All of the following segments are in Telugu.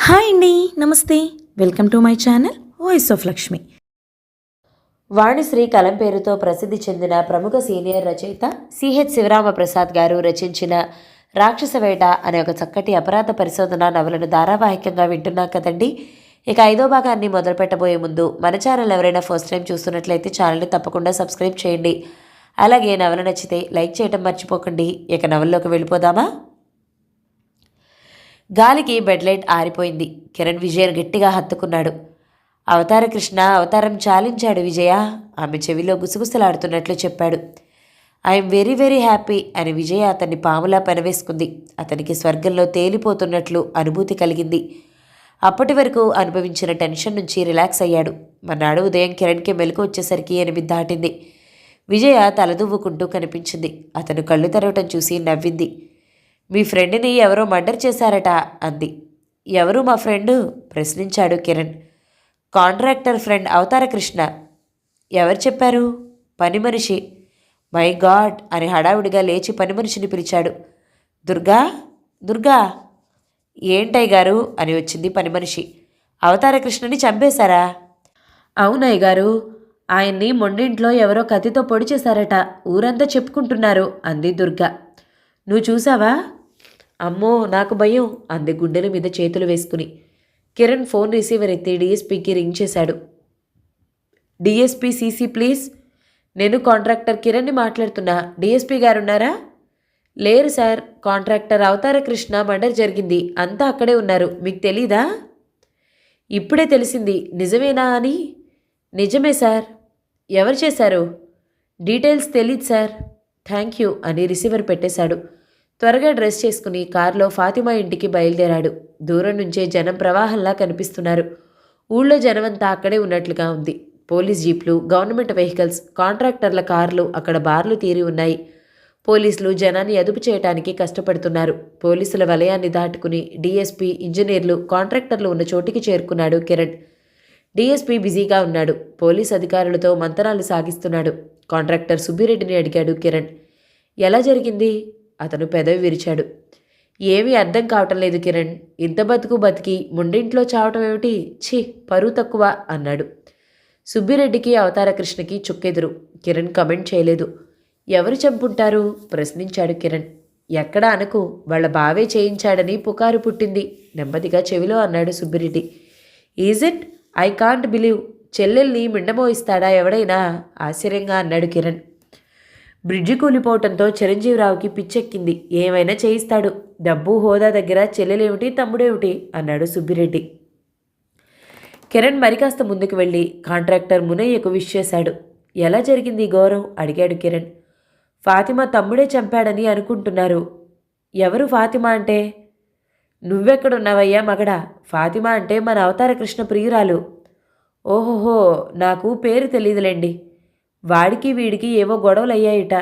హాయ్ అండి. నమస్తే. Welcome to my channel voice of Lakshmi. Vanisri కలం పేరుతో ప్రసిద్ధి చెందిన ప్రముఖ సీనియర్ రచయిత సిహెచ్ శివరామప్రసాద్ గారు రచించిన రాక్షస వేట అనే ఒక చక్కటి అపరాధ పరిశోధన నవలను ధారావాహికంగా వింటున్నాం కదండి. ఇక 5వ భాగాన్ని మొదలు పెట్టబోయే ముందు మన ఛానల్ ఎవరైనా ఫస్ట్ టైం చూస్తున్నట్లయితే ఛానల్ని తప్పకుండా సబ్స్క్రైబ్ చేయండి. అలాగే నవల నచ్చితే లైక్ చేయటం మర్చిపోకండి. ఇక నవల్లోకి వెళ్ళిపోదామా? గాలికి బెడ్లైట్ ఆరిపోయింది. కిరణ్ విజయను గట్టిగా హత్తుకున్నాడు. అవతార కృష్ణ అవతారం చాలించాడు విజయ, ఆమె చెవిలో గుసగుసలాడుతున్నట్లు చెప్పాడు. ఐఎమ్ వెరీ వెరీ హ్యాపీ అని విజయ అతన్ని పాములా పెనవేసుకుంది. అతనికి స్వర్గంలో తేలిపోతున్నట్లు అనుభూతి కలిగింది. అప్పటి వరకు అనుభవించిన టెన్షన్ నుంచి రిలాక్స్ అయ్యాడు. మర్నాడు ఉదయం కిరణ్కి మెలకు వచ్చేసరికి 8 దాటింది. విజయ తలదువ్వుకుంటూ కనిపించింది. అతను కళ్ళు తెరవటం చూసి నవ్వింది. మీ ఫ్రెండ్ని ఎవరో మర్డర్ చేశారట అంది. ఎవరు మా ఫ్రెండు? ప్రశ్నించాడు కిరణ్. కాంట్రాక్టర్ ఫ్రెండ్ అవతార కృష్ణ. ఎవరు చెప్పారు? పని మనిషి. మై గాడ్ అని హడావుడిగా లేచి పని మనిషిని పిలిచాడు. దుర్గా, దుర్గా. ఏంటయ్య గారు అని వచ్చింది పని మనిషి. అవతార కృష్ణని చంపేశారా? అవునయ్య గారు, ఆయన్ని మొండింట్లో ఎవరో కత్తితో పొడి చేశారట, ఊరంతా చెప్పుకుంటున్నారు అంది దుర్గా. నువ్వు చూసావా? అమ్మో నాకు భయం అంది గుండెల మీద చేతులు వేసుకుని. కిరణ్ ఫోన్ రిసీవర్ ఎత్తి డిఎస్పీకి రింగ్ చేశాడు. DSP CC please. నేను కాంట్రాక్టర్ కిరణ్ని మాట్లాడుతున్నా. డిఎస్పీ గారున్నారా? లేరు సార్, కాంట్రాక్టర్ అవతార కృష్ణ మర్డర్ జరిగింది, అంతా అక్కడే ఉన్నారు. మీకు తెలీదా? ఇప్పుడే తెలిసింది. నిజమేనా అని? నిజమే సార్. ఎవరు చేశారు? డీటెయిల్స్ తెలీదు సార్. థ్యాంక్ యూ అని రిసీవర్ పెట్టేశాడు. త్వరగా డ్రెస్ చేసుకుని కారులో ఫాతిమా ఇంటికి బయలుదేరాడు. దూరం నుంచే జనం ప్రవాహంలా కనిపిస్తున్నారు. ఊళ్ళో జనమంతా అక్కడే ఉన్నట్లుగా ఉంది. పోలీస్ జీప్లు, గవర్నమెంట్ వెహికల్స్, కాంట్రాక్టర్ల కార్లు, అక్కడ బార్లు తీరి ఉన్నాయి. పోలీసులు జనాన్ని అదుపు చేయడానికి కష్టపడుతున్నారు. పోలీసుల వలయాన్ని దాటుకుని డీఎస్పీ, ఇంజనీర్లు, కాంట్రాక్టర్లు ఉన్న చోటికి చేరుకున్నాడు కిరణ్. డీఎస్పీ బిజీగా ఉన్నాడు. పోలీస్ అధికారులతో మంతనాలు సాగిస్తున్నాడు. కాంట్రాక్టర్ సుబ్బిరెడ్డిని అడిగాడు కిరణ్. ఎలా జరిగింది? అతను పెదవి విరిచాడు. ఏమీ అర్థం కావటం లేదు కిరణ్. ఇంత బతుకు బతికి ముండింట్లో చావటం ఏమిటి? ఛీ, పరువు తక్కువ అన్నాడు. సుబ్బిరెడ్డికి అవతార కృష్ణకి చుక్కెదురు. కిరణ్ కమెంట్ చేయలేదు. ఎవరు చంపుంటారు? ప్రశ్నించాడు కిరణ్. ఎక్కడా అనకు, వాళ్ళ బావే చేయించాడని పుకారు పుట్టింది నెమ్మదిగా చెవిలో అన్నాడు Subbireddy. Is it? I can't believe. చెల్లెల్ని మిండమోయిస్తాడా ఎవడైనా? ఆశ్చర్యంగా అన్నాడు కిరణ్. బ్రిడ్జి కూలిపోవటంతో చిరంజీవిరావుకి పిచ్చెక్కింది. ఏమైనా చేయిస్తాడు. డబ్బు హోదా దగ్గర చెల్లెలేమిటి, తమ్ముడేమిటి అన్నాడు సుబ్బిరెడ్డి. కిరణ్ మరికాస్త ముందుకు వెళ్ళి కాంట్రాక్టర్ మునయ్యకు విష్ చేశాడు. ఎలా జరిగింది ఈ ఘోరం అడిగాడు కిరణ్. ఫాతిమా తమ్ముడే చంపాడని అనుకుంటున్నారు. ఎవరు ఫాతిమా అంటే? నువ్వెక్కడున్నావయ్యా మగడా? ఫాతిమా అంటే మన అవతార కృష్ణ ప్రియురాలు. ఓహోహో, నాకు పేరు తెలీదులేండి. వాడికి వీడికి ఏవో గొడవలు అయ్యాయిట.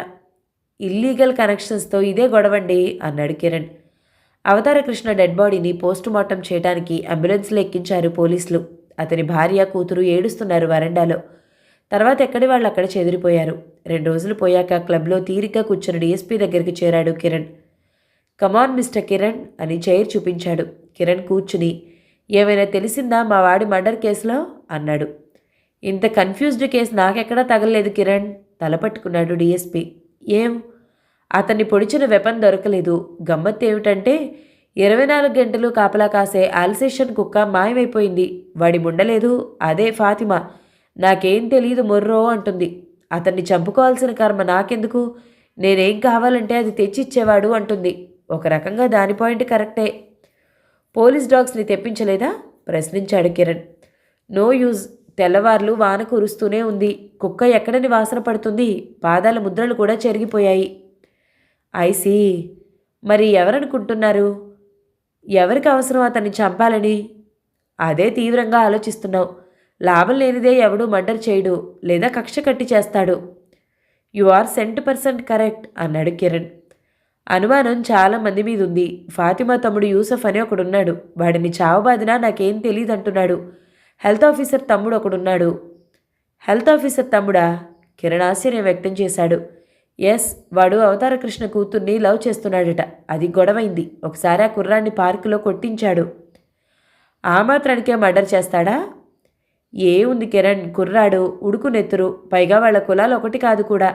ఇల్లీగల్ కనెక్షన్స్తో ఇదే గొడవండి అన్నాడు కిరణ్. అవతార కృష్ణ డెడ్ బాడీని పోస్టుమార్టం చేయడానికి అంబులెన్స్లో ఎక్కించారు పోలీసులు. అతని భార్య, కూతురు ఏడుస్తున్నారు వరండాలో. తర్వాత ఎక్కడి వాళ్ళు అక్కడ చెదిరిపోయారు. 2 రోజులు పోయాక క్లబ్లో తీరిగ్గా కూర్చుని డీఎస్పీ దగ్గరికి చేరాడు కిరణ్. కమాన్ మిస్టర్ కిరణ్ అని చైర్ చూపించాడు. కిరణ్ కూర్చుని, ఏమైనా తెలిసిందా మా వాడి మర్డర్ కేసులో అన్నాడు. ఇంత కన్ఫ్యూజ్డ్ కేసు నాకెక్కడా తగలలేదు కిరణ్ తలపట్టుకున్నాడు డీఎస్పీ. ఏం? అతన్ని పొడిచిన వెపన్ దొరకలేదు. గమ్మత్తు ఏమిటంటే 24 గంటలు కాపలా కాసే ఆల్సేషన్ కుక్క మాయమైపోయింది. వాడి ముండలేదు, అదే ఫాతిమా. నాకేం తెలీదు మొర్రో అంటుంది. అతన్ని చంపుకోవాల్సిన కర్మ నాకెందుకు? నేనేం కావాలంటే అది తెచ్చిచ్చేవాడు అంటుంది. ఒక రకంగా దాని పాయింట్ కరెక్టే. పోలీస్ డాగ్స్ని తెప్పించలేదా? ప్రశ్నించాడు కిరణ్. No use. తెల్లవార్లు వాన కురుస్తూనే ఉంది. కుక్క ఎక్కడని వాసన పడుతుంది. పాదాల ముద్రలు కూడా చెరిగిపోయాయి. ఐసీ. మరి ఎవరనుకుంటున్నారు? ఎవరికి అవసరం అతన్ని చంపాలని? అదే తీవ్రంగా ఆలోచిస్తున్నావు. లాభం లేనిదే ఎవడూ మర్డర్ చేయడు, లేదా కక్ష కట్టి చేస్తాడు. యు ఆర్ 100% కరెక్ట్ అన్నాడు కిరణ్. అనుమానం చాలా మంది మీద ఉంది. ఫాతిమా తమ్ముడు యూసఫ్ అని ఒకడున్నాడు. వాడిని చావబాదినా నాకేం తెలియదంటున్నాడు. హెల్త్ ఆఫీసర్ తమ్ముడు ఒకడున్నాడు. హెల్త్ ఆఫీసర్ తమ్ముడా? కిరణ్ ఆశ్చర్యం వ్యక్తం చేశాడు. ఎస్, వాడు అవతార కృష్ణ కూతుర్ని లవ్ చేస్తున్నాడట. అది గొడవైంది. ఒకసారి ఆ కుర్రాన్ని పార్కులో కొట్టించాడు. ఆ మాత్రానికే మర్డర్ చేస్తాడా? ఏముంది కిరణ్, కుర్రాడు, ఉడుకు నెత్తురు, పైగా వాళ్ళ కులాలు ఒకటి కాదు కూడా.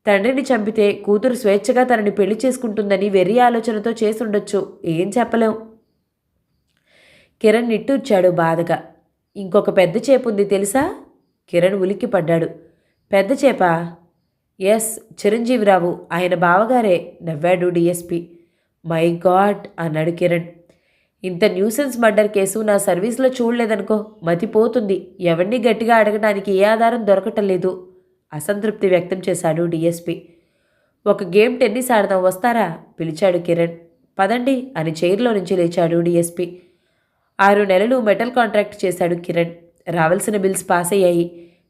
తండ్రిని చంపితే కూతురు స్వేచ్ఛగా తనని పెళ్లి చేసుకుంటుందని వెర్రి ఆలోచనతో చేసుండొచ్చు. ఏం చెప్పలేం. కిరణ్ నిట్టూర్చాడు బాధగా. ఇంకొక పెద్ద చేపుంది తెలుసా? కిరణ్ ఉలిక్కిపడ్డాడు. పెద్ద చేపా? ఎస్, చిరంజీవిరావు, ఆయన బావగారే, నవ్వాడు డిఎస్పి. మై గాడ్ అన్నాడు కిరణ్. ఇంత న్యూసెన్స్ మర్డర్ కేసు నా సర్వీస్లో చూడలేదనుకో, మతిపోతుంది. ఎవరిని గట్టిగా అడగడానికి ఏ ఆధారం దొరకటం లేదు. అసంతృప్తి వ్యక్తం చేశాడు డిఎస్పి. ఒక గేమ్ టెన్నిస్ ఆడదాం, వస్తారా? పిలిచాడు కిరణ్. పదండి అని చైర్లో నుంచి లేచాడు డిఎస్పి. 6 నెలలు మెటల్ కాంట్రాక్ట్ చేశాడు కిరణ్. రావాల్సిన బిల్స్ పాస్ అయ్యాయి.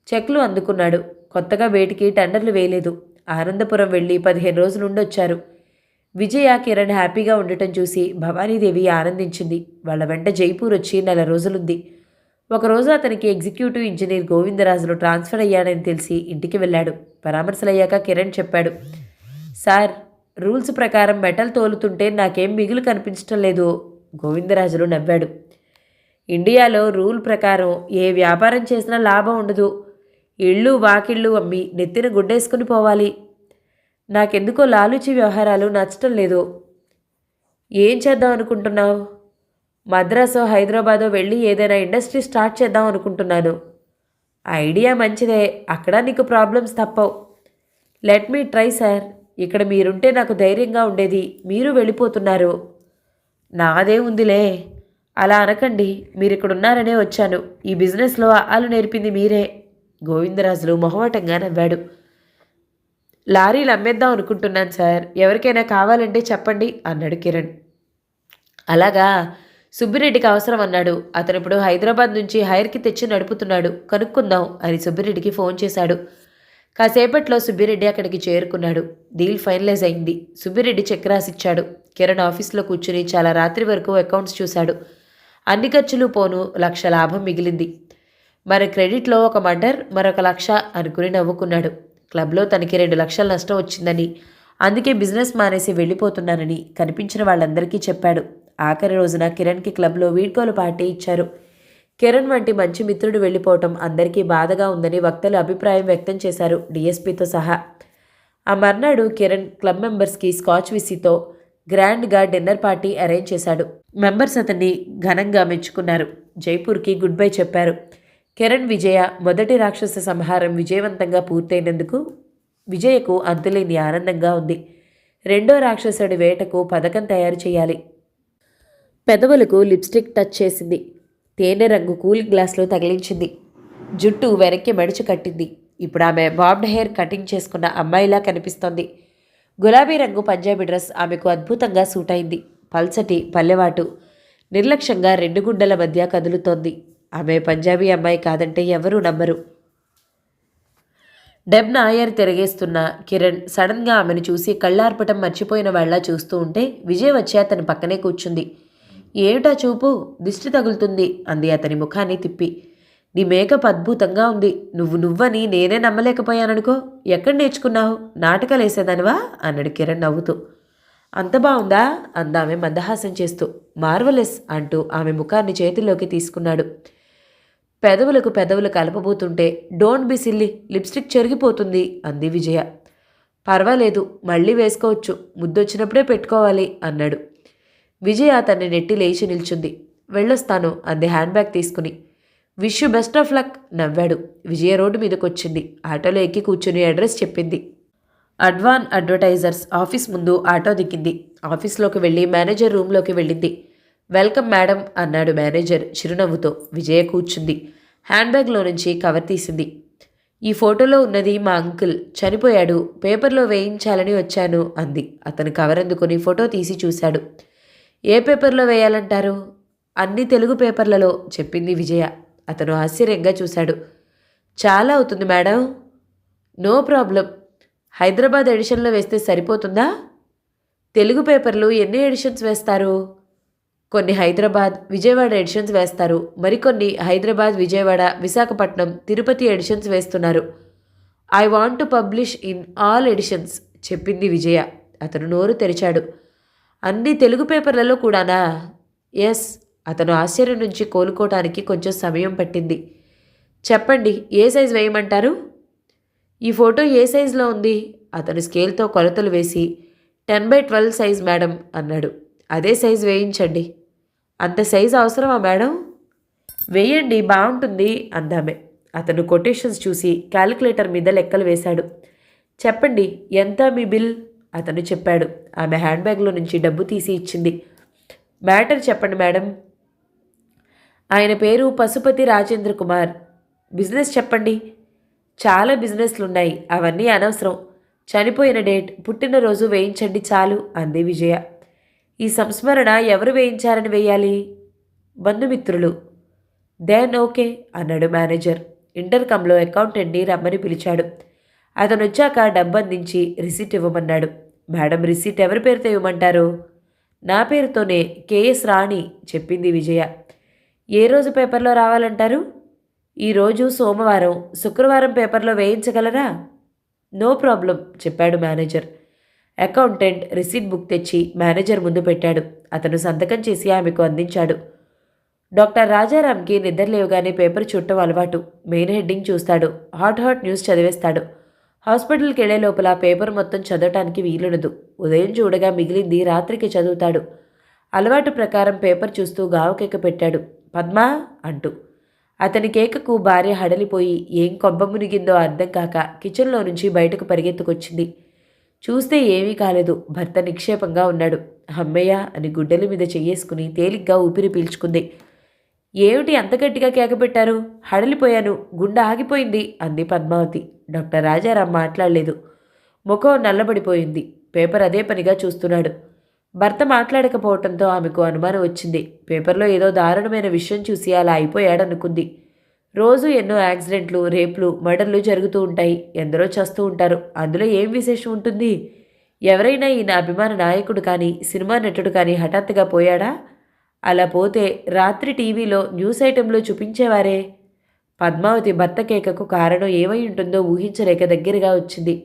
చెక్లు అందుకున్నాడు. కొత్తగా వేటికి టెండర్లు వేయలేదు. ఆనందపురం వెళ్ళి 15 రోజులు ఉండొచ్చారు. విజయ, కిరణ్ హ్యాపీగా ఉండటం చూసి భవానీదేవి ఆనందించింది. వాళ్ళ వెంట జైపూర్ వచ్చి 4 రోజులుంది. ఒకరోజు అతనికి ఎగ్జిక్యూటివ్ ఇంజనీర్ గోవిందరాజులు ట్రాన్స్ఫర్ అయ్యాడని తెలిసి ఇంటికి వెళ్ళాడు. పరామర్శలయ్యాక కిరణ్ చెప్పాడు. సార్, రూల్స్ ప్రకారం మెటల్ తోలుతుంటే నాకేం మిగులు కనిపించటం లేదు. గోవిందరాజులు నవ్వాడు. ఇండియాలో రూల్ ప్రకారం ఏ వ్యాపారం చేసినా లాభం ఉండదు. ఇళ్ళు వాకిళ్ళు అమ్మి నెత్తిన గుడ్డేసుకుని పోవాలి. నాకెందుకో లాలూచి వ్యవహారాలు నచ్చటం లేదు. ఏం చేద్దాం అనుకుంటున్నావు? మద్రాసో హైదరాబాదో వెళ్ళి ఏదైనా ఇండస్ట్రీ స్టార్ట్ చేద్దాం అనుకుంటున్నాను. ఐడియా మంచిదే, అక్కడ నీకు ప్రాబ్లమ్స్ తప్పవు. Let me try sir. ఇక్కడ మీరుంటే నాకు ధైర్యంగా ఉండేది. మీరు వెళ్ళిపోతున్నారు. నాదే ఉందిలే. అలా అనకండి, మీరిక్కడున్నారనే వచ్చాను. ఈ బిజినెస్లో ఆలు నేర్పింది మీరే. గోవిందరాజులు మొహమాటంగా నవ్వాడు. లారీలు అమ్మేద్దాం అనుకుంటున్నాను సార్. ఎవరికైనా కావాలంటే చెప్పండి అన్నాడు కిరణ్. అలాగా, సుబ్బిరెడ్డికి అవసరం అన్నాడు. అతను ఇప్పుడు హైదరాబాద్ నుంచి హైర్కి తెచ్చి నడుపుతున్నాడు. కనుక్కుందాం అని సుబ్బిరెడ్డికి ఫోన్ చేశాడు. కాసేపట్లో సుబ్బిరెడ్డి అక్కడికి చేరుకున్నాడు. డీల్ ఫైనలైజ్ అయింది. సుబ్బిరెడ్డి చెక్ రాసిచ్చాడు. కిరణ్ ఆఫీస్లో కూర్చుని చాలా రాత్రి వరకు అకౌంట్స్ చూశాడు. అన్ని ఖర్చులు పోను 1,00,000 లాభం మిగిలింది. మరి క్రెడిట్లో ఒక మర్డర్, మరొక 1,00,000 అనుకుని నవ్వుకున్నాడు. క్లబ్లో తనకి 2 లక్షలు నష్టం వచ్చిందని, అందుకే బిజినెస్ మానేసి వెళ్ళిపోతున్నానని కనిపించిన వాళ్ళందరికీ చెప్పాడు. ఆఖరి రోజున కిరణ్కి క్లబ్లో వీడ్కోలు పార్టీ ఇచ్చారు. కిరణ్ వంటి మంచి మిత్రుడు వెళ్ళిపోవటం అందరికీ బాధగా ఉందని వక్తలు అభిప్రాయం వ్యక్తం చేశారు, డిఎస్పీతో సహా. ఆ మర్నాడు కిరణ్ క్లబ్ మెంబర్స్కి స్కాచ్ విస్కీతో గ్రాండ్గా డిన్నర్ పార్టీ అరేంజ్ చేశాడు. మెంబర్స్ అతన్ని ఘనంగా మెచ్చుకున్నారు. జైపూర్కి గుడ్ బై చెప్పారు. కిరణ్, విజయ మొదటి రాక్షస సంహారం విజయవంతంగా పూర్తయినందుకు విజయకు అంతులేని ఆనందంగా ఉంది. రెండో రాక్షసుడి వేటకు పథకం తయారు చేయాలి. పెదవులకు లిప్స్టిక్ టచ్ చేసింది. తేనె రంగు కూలింగ్ గ్లాస్లో తగిలించింది. జుట్టు వెనక్కి మడిచి కట్టింది. ఇప్పుడు ఆమె బాబ్డ్ హెయిర్ కటింగ్ చేసుకున్న అమ్మాయిలా కనిపిస్తోంది. గులాబీ రంగు పంజాబీ డ్రెస్ ఆమెకు అద్భుతంగా సూట్ అయింది. పల్చటి పల్లెవాటు నిర్లక్ష్యంగా 2 గుండెల మధ్య కదులుతోంది. ఆమె పంజాబీ అమ్మాయి కాదంటే ఎవరూ నమ్మరు. డెబ్ నాయర్ తిరగేస్తున్న కిరణ్ సడన్గా ఆమెను చూసి కళ్ళార్పటం మర్చిపోయిన వాళ్ళ చూస్తూ ఉంటే విజయ్ వచ్చి అతని పక్కనే కూర్చుంది. ఏమిటా చూపు, దిష్టి తగులుతుంది అంది అతని ముఖాన్ని తిప్పి. నీ మేకప్ అద్భుతంగా ఉంది. నువ్వని నేనే నమ్మలేకపోయాననుకో. ఎక్కడ నేర్చుకున్నావు? నాటకాలు వేసేదానివా అన్నాడు కిరణ్ నవ్వుతూ. అంత బాగుందా అందామె మందహాసం చేస్తూ. మార్వలెస్ అంటూ ఆమె ముఖాన్ని చేతిలోకి తీసుకున్నాడు. పెదవులకు పెదవులు కలపబోతుంటే డోంట్ బి సిల్లీ, లిప్స్టిక్ చెరిగిపోతుంది అంది విజయ. పర్వాలేదు, మళ్ళీ వేసుకోవచ్చు, ముద్దొచ్చినప్పుడే పెట్టుకోవాలి అన్నాడు. విజయ అతన్ని నెట్టి లేచి నిల్చుంది. వెళ్ళొస్తాను అంది హ్యాండ్ బ్యాగ్ తీసుకుని. Wish you best of luck నవ్వాడు. విజయ రోడ్డు మీదకొచ్చింది. ఆటోలో ఎక్కి కూర్చుని అడ్రస్ చెప్పింది. అడ్వాన్ అడ్వర్టైజర్స్ ఆఫీస్ ముందు ఆటో దిగింది. ఆఫీస్లోకి వెళ్ళి మేనేజర్ రూమ్లోకి వెళ్ళింది. వెల్కమ్ మేడం అన్నాడు మేనేజర్ చిరునవ్వుతో. విజయ కూర్చుంది. హ్యాండ్ బ్యాగ్లో నుంచి కవర్ తీసింది. ఈ ఫోటోలో ఉన్నది మా అంకుల్, చనిపోయాడు, పేపర్లో వేయించాలని వచ్చాను అంది. అతను కవర్ అందుకుని ఫోటో తీసి చూశాడు. ఏ పేపర్లో వేయాలంటారు? అన్ని తెలుగు పేపర్లలో చెప్పింది విజయ. అతను ఆశ్చర్యంగా చూశాడు. చాలా అవుతుంది మేడం. No problem. హైదరాబాద్ ఎడిషన్లో వేస్తే సరిపోతుందా? తెలుగు పేపర్లు ఎన్ని ఎడిషన్స్ వేస్తారు? కొన్ని హైదరాబాద్, విజయవాడ ఎడిషన్స్ వేస్తారు. మరికొన్ని హైదరాబాద్, విజయవాడ, విశాఖపట్నం, తిరుపతి ఎడిషన్స్ వేస్తున్నారు. I want to publish in all editions చెప్పింది విజయ. అతను నోరు తెరిచాడు. అన్ని తెలుగు పేపర్లలో కూడానా? ఎస్, అతను ఆశ్చర్యం నుంచి కోలుకోవటానికి కొంచెం సమయం పట్టింది. చెప్పండి, ఏ సైజ్ వేయమంటారు? ఈ ఫోటో ఏ సైజులో ఉంది? అతను స్కేల్తో కొలతలు వేసి 10x12 సైజ్ మేడం అన్నాడు. అదే సైజు వేయించండి. అంత సైజు అవసరమా మేడం? వేయండి, బాగుంటుంది అందామె. అతను కొటేషన్స్ చూసి క్యాలిక్యులేటర్ మీద లెక్కలు వేశాడు. చెప్పండి, ఎంత మీ బిల్? అతను చెప్పాడు. ఆమె హ్యాండ్ బ్యాగ్లో నుంచి డబ్బు తీసి ఇచ్చింది. మ్యాటర్ చెప్పండి మేడం. ఆయన పేరు పశుపతి రాజేంద్ర కుమార్. బిజినెస్ చెప్పండి. చాలా బిజినెస్లున్నాయి, అవన్నీ అనవసరం. చనిపోయిన డేట్, పుట్టినరోజు వేయించండి చాలు అంది విజయ. ఈ సంస్మరణ ఎవరు వేయించారని వేయాలి? బంధుమిత్రులు. దెన్ ఓకే అన్నాడు మేనేజర్. ఇంటర్కమ్లో అకౌంటెంట్ని రమ్మని పిలిచాడు. అతను వచ్చాక డబ్బు అందించి రిసీట్ ఇవ్వమన్నాడు. మేడం, రిసీట్ ఎవరి పేరుతో ఇవ్వమంటారు? నా పేరుతోనే, కేఎస్ రాణి చెప్పింది విజయ. ఏ రోజు పేపర్లో రావాలంటారు? ఈరోజు సోమవారం, శుక్రవారం పేపర్లో వేయించగలరా? నో ప్రాబ్లం చెప్పాడు మేనేజర్. అకౌంటెంట్ రిసీట్ బుక్ తెచ్చి మేనేజర్ ముందు పెట్టాడు. అతను సంతకం చేసి ఆమెకు అందించాడు. డాక్టర్ రాజారాంకి నిద్రలేవగానే పేపర్ చుట్టం అలవాటు. మెయిన్ హెడ్డింగ్ చూస్తాడు. హాట్ న్యూస్ చదివేస్తాడు. హాస్పిటల్కి వెళ్లే లోపల పేపర్ మొత్తం చదవటానికి వీలుండదు. ఉదయం చూడగా మిగిలింది రాత్రికి చదువుతాడు. అలవాటు ప్రకారం పేపర్ చూస్తూ గావకేక పెట్టాడు. పద్మా అంటూ. అతని కేకకు భార్య హడలిపోయి ఏం కొబ్బ మునిగిందో అర్థం కాక కిచెన్లో నుంచి బయటకు పరిగెత్తుకొచ్చింది. చూస్తే ఏమీ కాలేదు. భర్త నిక్షేపంగా ఉన్నాడు. అమ్మయ్య అని గుడ్డల మీద చెయ్యేసుకుని తేలిగ్గా ఊపిరి పీల్చుకుంది. ఏమిటి అంత గట్టిగా కేకపెట్టారు? హడలిపోయాను, గుండె ఆగిపోయింది అంది పద్మావతి. డాక్టర్ రాజారాం మాట్లాడలేదు. ముఖం నల్లబడిపోయింది. పేపర్ అదే పనిగా చూస్తున్నాడు. భర్త మాట్లాడకపోవటంతో ఆమెకు అనుమానం వచ్చింది. పేపర్లో ఏదో దారుణమైన విషయం చూసి అలా అయిపోయాడనుకుంది. రోజు ఎన్నో యాక్సిడెంట్లు, రేపులు, మర్డర్లు జరుగుతూ ఉంటాయి. ఎందరో చేస్తూ ఉంటారు. అందులో ఏం విశేషం ఉంటుంది? ఎవరైనా ఈయన అభిమాన నాయకుడు కానీ, సినిమా నటుడు కానీ హఠాత్తుగా పోయాడా? అలా పోతే రాత్రి టీవీలో న్యూస్ ఐటెంలో చూపించేవారే. పద్మావతి భర్త కేకకు కారణం ఏమై ఉంటుందో ఊహించలేక దగ్గరగా వచ్చింది.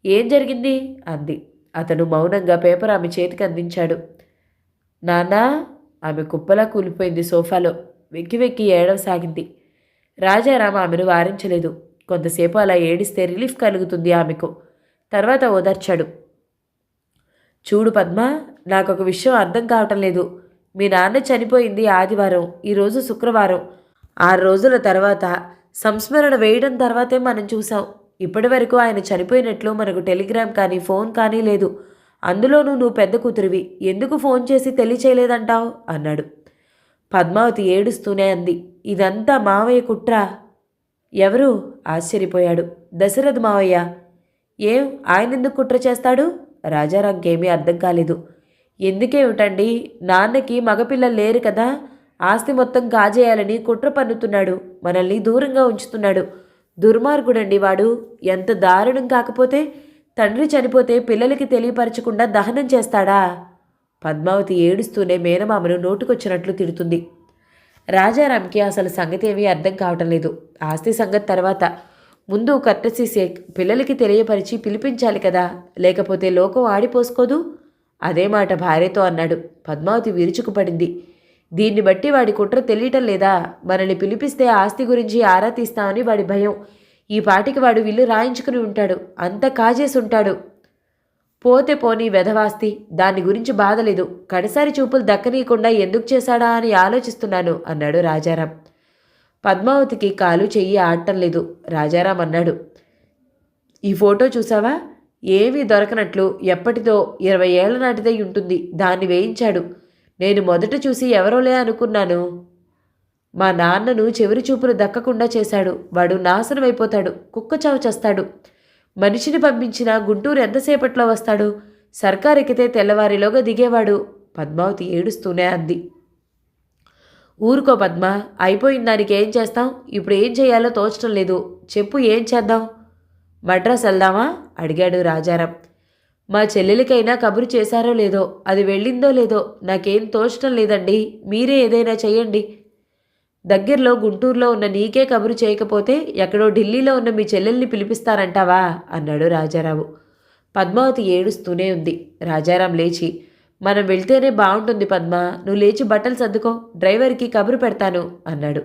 ఏం జరిగింది అంది. అతను మౌనంగా పేపర్ ఆమె చేతికి అందించాడు. నాన్నా. ఆమె కుప్పలా కూలిపోయింది సోఫాలో. వెక్కి వెక్కి ఏడవసాగింది. రాజారాం ఆమెను వారించలేదు. కొంతసేపు అలా ఏడిస్తే రిలీఫ్ కలుగుతుంది ఆమెకు. తర్వాత ఓదార్చాడు. చూడు పద్మ, నాకొక విషయం అర్థం కావటం లేదు. మీ నాన్న చనిపోయింది ఆదివారం, ఈరోజు శుక్రవారం. 6 రోజుల తర్వాత సంస్మరణ వేయడం తర్వాతే మనం చూసాం. ఇప్పటి వరకు ఆయన చనిపోయినట్లు మనకు టెలిగ్రామ్ కానీ ఫోన్ కానీ లేదు. అందులోనూ నువ్వు పెద్ద కూతురివి, ఎందుకు ఫోన్ చేసి తెలియచేయలేదంటావు అన్నాడు. పద్మావతి ఏడుస్తూనే అంది. ఇదంతా మావయ్య కుట్ర. ఎవరు? ఆశ్చర్యపోయాడు. దశరథ్ మావయ్య. ఏం, ఆయన ఎందుకు కుట్ర చేస్తాడు? రాజారాంకేమీ అర్థం కాలేదు. ఎందుకేమిటండి, నాన్నకి మగపిల్లలు లేరు కదా, ఆస్తి మొత్తం కాజేయాలని కుట్ర పన్నుతున్నాడు. మనల్ని దూరంగా ఉంచుతున్నాడు. దుర్మార్గుడండి వాడు. ఎంత దారుణం కాకపోతే తండ్రి చనిపోతే పిల్లలకి తెలియపరచకుండా దహనం చేస్తాడా? పద్మావతి ఏడుస్తూనే మేనమామను నోటుకొచ్చినట్లు తిడుతుంది. రాజారాంకి అసలు సంగతి ఏమీ అర్థం కావటం లేదు. ఆస్తి సంగతి తర్వాత, ముందు కర్టసీ సేక్ పిల్లలకి తెలియపరిచి పిలిపించాలి కదా, లేకపోతే లోకం ఆడిపోసుకోదు. అదే మాట భార్యతో అన్నాడు. పద్మావతి విరుచుకుపడింది. దీన్ని బట్టి వాడి కుట్ర తెలియటం లేదా? మనల్ని పిలిపిస్తే ఆస్తి గురించి ఆరా తీస్తామని వాడి భయం. ఈ పాటికి వాడు విల్లు రాయించుకుని ఉంటాడు. అంత కాజేసి ఉంటాడు. పోతే పోనీ వెధవాస్తి, దాని గురించి బాధలేదు. కడసారి చూపులు దక్కనీయకుండా ఎందుకు చేశాడా అని ఆలోచిస్తున్నాను అన్నాడు రాజారాం. పద్మావతికి కాలు చెయ్యి ఆడటం లేదు. రాజారాం అన్నాడు. ఈ ఫోటో చూసావా? ఏమీ దొరకనట్లు ఎప్పటిదో 20 ఏళ్ల నాటిదై ఉంటుంది. దాన్ని వేయించాడు. నేను మొదట చూసి ఎవరోలే అనుకున్నాను. మా నాన్నను చెవిరి చూపులు దక్కకుండా చేశాడు. వాడు నాశనం అయిపోతాడు. కుక్కచావు చేస్తాడు. మనిషిని పంపించిన గుంటూరు ఎంతసేపట్లో వస్తాడు? సర్కారు ఎక్కితే తెల్లవారిలోగా దిగేవాడు. పద్మావతి ఏడుస్తూనే అంది. ఊరుకో పద్మ, అయిపోయిన దానికి ఏం చేస్తాం? ఇప్పుడు ఏం చేయాలో తోచడం లేదు. చెప్పు, ఏం చేద్దాం? మద్రాస్ వెళ్దామా అడిగాడు రాజారాం. మా చెల్లెలికైనా కబురు చేశారో లేదో, అది వెళ్ళిందో లేదో నాకేం తోచడం లేదండి. మీరే ఏదైనా చెయ్యండి. దగ్గరలో గుంటూరులో ఉన్న నీకే కబురు చేయకపోతే ఎక్కడో ఢిల్లీలో ఉన్న మీ చెల్లెల్ని పిలిపిస్తారంటావా అన్నాడు రాజారావు. పద్మావతి ఏడుస్తూనే ఉంది. రాజారాం లేచి, మనం వెళ్తేనే బాగుంటుంది పద్మ, నువ్వు లేచి బట్టలు సర్దుకో, డ్రైవర్కి కబురు పెడతాను అన్నాడు.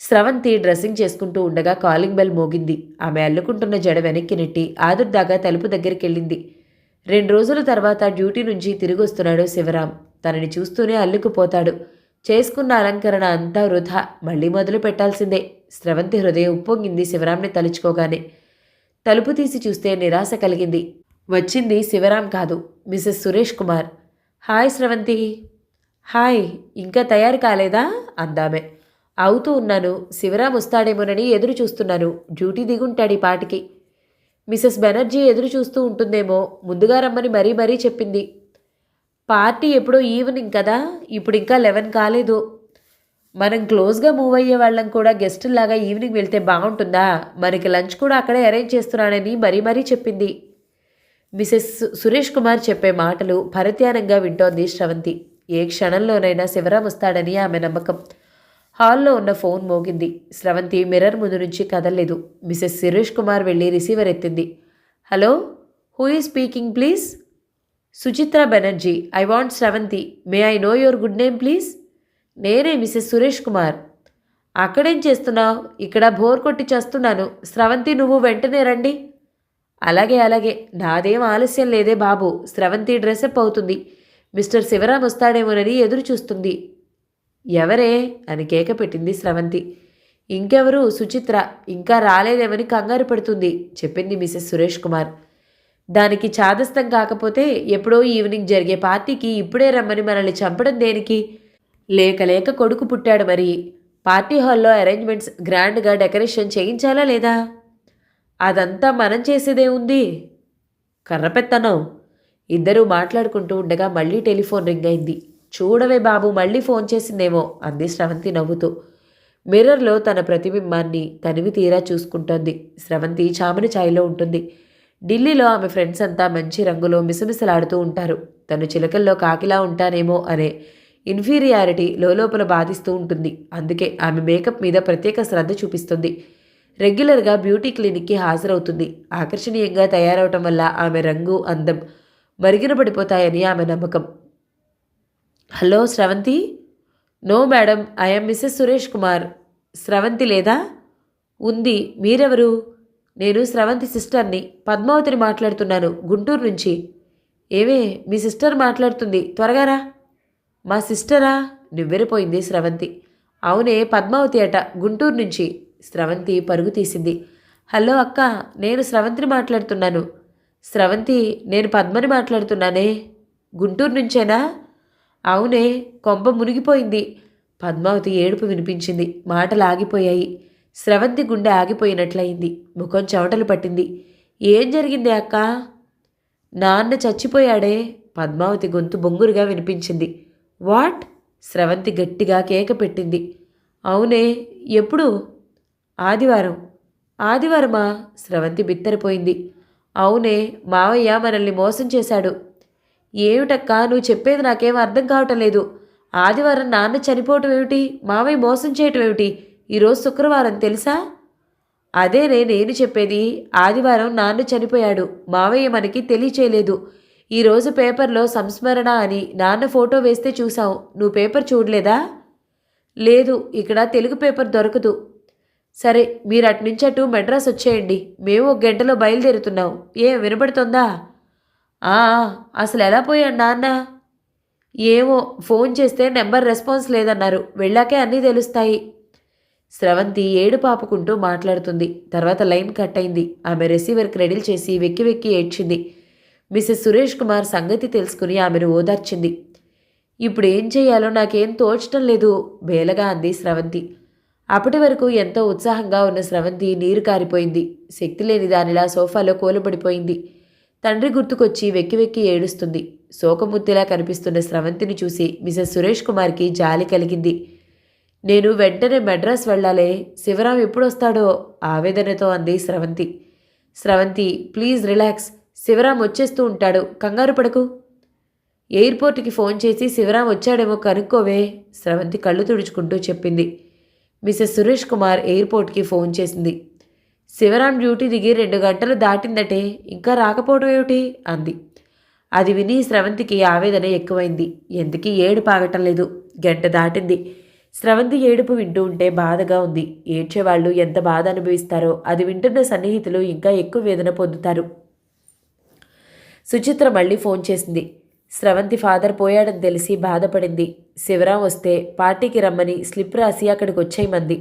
స్రవంతి డ్రెస్సింగ్ చేసుకుంటూ ఉండగా కాలింగ్ బెల్ మోగింది. ఆమె అల్లుకుంటున్న జడ వెనక్కి నెట్టి ఆదుర్దాగా తలుపు దగ్గరికెళ్ళింది. 2 రోజుల తర్వాత డ్యూటీ నుంచి తిరిగొస్తున్నాడు శివరాం. తనని చూస్తూనే అల్లుకుపోతాడు. చేసుకున్న అలంకరణ అంతా వృధా, మళ్ళీ మొదలు పెట్టాల్సిందే. స్రవంతి హృదయం ఉప్పొంగింది శివరాంని తలుచుకోగానే. తలుపు తీసి చూస్తే నిరాశ కలిగింది. వచ్చింది శివరాం కాదు, మిసెస్ సురేష్ కుమార్. హాయ్ స్రవంతి. హాయ్, ఇంకా తయారు కాలేదా అందామె. అవుతూ ఉన్నాను, శివరాం వస్తాడేమోనని ఎదురు చూస్తున్నాను. డ్యూటీ దిగుంటాడు ఈ పాటికి. మిసెస్ బెనర్జీ ఎదురు చూస్తూ ఉంటుందేమో, ముందుగా రమ్మని మరీ మరీ చెప్పింది. పార్టీ ఎప్పుడో ఈవినింగ్ కదా, ఇప్పుడు ఇంకా 11 కాలేదు. మనం క్లోజ్గా మూవ్ అయ్యే వాళ్ళం కూడా గెస్టుల్లాగా ఈవినింగ్ వెళ్తే బాగుంటుందా? మనకి లంచ్ కూడా అక్కడే అరేంజ్ చేస్తున్నానని మరీ మరీ చెప్పింది. మిసెస్ సురేష్ కుమార్ చెప్పే మాటలు పరధ్యానంగా వింటోంది స్రవంతి. ఏ క్షణంలోనైనా శివరాం వస్తాడని ఆమె నమ్మకం. హాల్లో ఉన్న ఫోన్ మోగింది. స్రవంతి మిర్రర్ ముందు నుంచి కదల్లేదు. మిసెస్ సురేష్ కుమార్ వెళ్ళి రిసీవర్ ఎత్తింది. Hello, who is speaking please? Suchitra Banerjee. I want Sravanthi. May I know your good name please? నేనే మిసెస్ సురేష్ కుమార్. అక్కడేం చేస్తున్నావు? ఇక్కడ బోర్ కొట్టి చేస్తున్నాను. స్రవంతి, నువ్వు వెంటనే రండి. అలాగే అలాగే, నాదేం ఆలస్యం లేదే బాబు. స్రవంతి డ్రెస్అప్ అవుతుంది. మిస్టర్ శివరాం వస్తాడేమోనని ఎదురు చూస్తుంది. ఎవరే అని కేక పెట్టింది స్రవంతి. ఇంకెవరు, సుచిత్ర. ఇంకా రాలేదేమని కంగారు పడుతుంది చెప్పింది మిసెస్ సురేష్ కుమార్. దానికి చాదస్తం కాకపోతే ఎప్పుడో ఈవినింగ్ జరిగే పార్టీకి ఇప్పుడే రమ్మని మనల్ని చంపడం దేనికి? లేక లేక కొడుకు పుట్టాడు మరి. పార్టీ హాల్లో అరేంజ్మెంట్స్ గ్రాండ్గా డెకరేషన్ చేయించాలా లేదా? అదంతా మనం చేసేదే ఉంది. కర్రపెత్తనం. ఇద్దరూ మాట్లాడుకుంటూ ఉండగా మళ్ళీ టెలిఫోన్ రింగ్ అయింది. చూడవే బాబు, మళ్ళీ ఫోన్ చేసిందేమో అంది స్రవంతి నవ్వుతూ. మిర్రర్లో తన ప్రతిబింబాన్ని తనివి తీరా చూసుకుంటోంది. స్రవంతి చామని ఛాయలో ఉంటుంది. ఢిల్లీలో ఆమె ఫ్రెండ్స్ అంతా మంచి రంగులో మిసమిసలాడుతూ ఉంటారు. తను చిలకల్లో కాకిలా ఉంటానేమో అనే ఇన్ఫీరియారిటీ లోపల బాధిస్తూ ఉంటుంది. అందుకే ఆమె మేకప్ మీద ప్రత్యేక శ్రద్ధ చూపిస్తుంది. రెగ్యులర్గా బ్యూటీ క్లినిక్కి హాజరవుతుంది. ఆకర్షణీయంగా తయారవటం వల్ల ఆమె రంగు, అందం మరిగిన పడిపోతాయని ఆమె నమ్మకం. Hello Sravanthi. No madam, I'm Mrs Suresh Kumar. Sravanthi లేదా? ఉంది. మీరెవరు? నేను స్రవంతి సిస్టర్ని, పద్మావతిని మాట్లాడుతున్నాను, గుంటూరు నుంచి. ఏవే, మీ సిస్టర్ మాట్లాడుతుంది, త్వరగా రా. మా సిస్టరా? నివ్వెరపోయింది స్రవంతి. అవునే, పద్మావతి అట, గుంటూరు నుంచి. స్రవంతి పరుగు తీసింది. హలో అక్క, నేను స్రవంతిని మాట్లాడుతున్నాను. స్రవంతి, నేను పద్మని మాట్లాడుతున్నానే. గుంటూరు నుంచేనా? అవునే, కొంప మునిగిపోయింది. పద్మావతి ఏడుపు వినిపించింది. మాటలు ఆగిపోయాయి. స్రవంతి గుండె ఆగిపోయినట్లయింది. ముఖం చెమటలు పట్టింది. ఏం జరిగింది అక్క? నాన్న చచ్చిపోయాడే. పద్మావతి గొంతు బొంగురుగా వినిపించింది. వాట్? స్రవంతి గట్టిగా కేక పెట్టింది. అవునే, ఎప్పుడు? ఆదివారం. ఆదివారమా? స్రవంతి బిత్తరపోయింది. అవునే, మావయ్య మనల్ని మోసం చేశాడు. ఏమిటక్కా నువ్వు చెప్పేది? నాకేం అర్థం కావటం లేదు. ఆదివారం నాన్న చనిపోవటం ఏమిటి? మావయ్య మోసం చేయటం ఏమిటి? ఈరోజు శుక్రవారం తెలుసా? అదేనే నేను చెప్పేది. ఆదివారం నాన్న చనిపోయాడు. మావయ్య మనకి తెలియచేయలేదు. ఈరోజు పేపర్లో సంస్మరణ అని నాన్న ఫోటో వేస్తే చూసావు. నువ్వు పేపర్ చూడలేదా? లేదు, ఇక్కడ తెలుగు పేపర్ దొరకదు. సరే, మీరు అటునుంచి అటు మెడ్రాస్ వచ్చేయండి. మేము 1 గంటలో బయలుదేరుతున్నాం. వినపడుతుందా? అసలు ఎలా పోయాడు నాన్న? ఏమో, ఫోన్ చేస్తే నెంబర్ రెస్పాన్స్ లేదన్నారు. వెళ్ళాకే అన్నీ తెలుస్తాయి. స్రవంతి ఏడు పాపుకుంటూ మాట్లాడుతుంది. తర్వాత లైన్ కట్ అయింది. ఆమె రిసీవర్ క్రెడిల్ చేసి వెక్కి వెక్కి ఏడ్చింది. మిసెస్ సురేష్ కుమార్ సంగతి తెలుసుకుని ఆమెను ఓదార్చింది. ఇప్పుడు ఏం చేయాలో నాకేం తోచటం లేదు బేలగా అంది స్రవంతి. అప్పటి వరకు ఎంతో ఉత్సాహంగా ఉన్న స్రవంతి నీరు కారిపోయింది. శక్తి లేని దానిలా సోఫాలో కూలబడిపోయింది. తండ్రి గుర్తుకొచ్చి వెక్కి వెక్కి ఏడుస్తుంది. శోకముత్తిలా కనిపిస్తున్న స్రవంతిని చూసి మిసెస్ సురేష్ కుమార్కి జాలి కలిగింది. నేను వెంటనే మెడ్రాస్ వెళ్ళాలే. శివరాం ఎప్పుడొస్తాడో ఆవేదనతో అంది స్రవంతి. స్రవంతి, ప్లీజ్ రిలాక్స్. శివరాం వచ్చేస్తూ ఉంటాడు, కంగారు పడకు. ఎయిర్పోర్ట్కి ఫోన్ చేసి శివరాం వచ్చాడేమో కనుక్కోవే, స్రవంతి కళ్ళు తుడుచుకుంటూ చెప్పింది. మిసెస్ సురేష్ కుమార్ ఎయిర్పోర్ట్కి ఫోన్ చేసింది. శివరాం డ్యూటీ దిగి 2 గంటలు దాటిందటే, ఇంకా రాకపోవడం ఏమిటి అంది. అది విని స్రవంతికి ఆవేదన ఎక్కువైంది. ఎందుకీ ఏడుపు ఆగటం లేదు. గంట దాటింది. స్రవంతి ఏడుపు వింటూ ఉంటే బాధగా ఉంది. ఏడ్చేవాళ్ళు ఎంత బాధ అనుభవిస్తారో అది వింటున్న సన్నిహితులు ఇంకా ఎక్కువ వేదన పొందుతారు. సుచిత్ర మళ్ళీ ఫోన్ చేసింది. స్రవంతి ఫాదర్ పోయాడని తెలిసి బాధపడింది. శివరాం వస్తే పార్టీకి రమ్మని స్లిప్ రాసి అక్కడికి వచ్చేయమంది.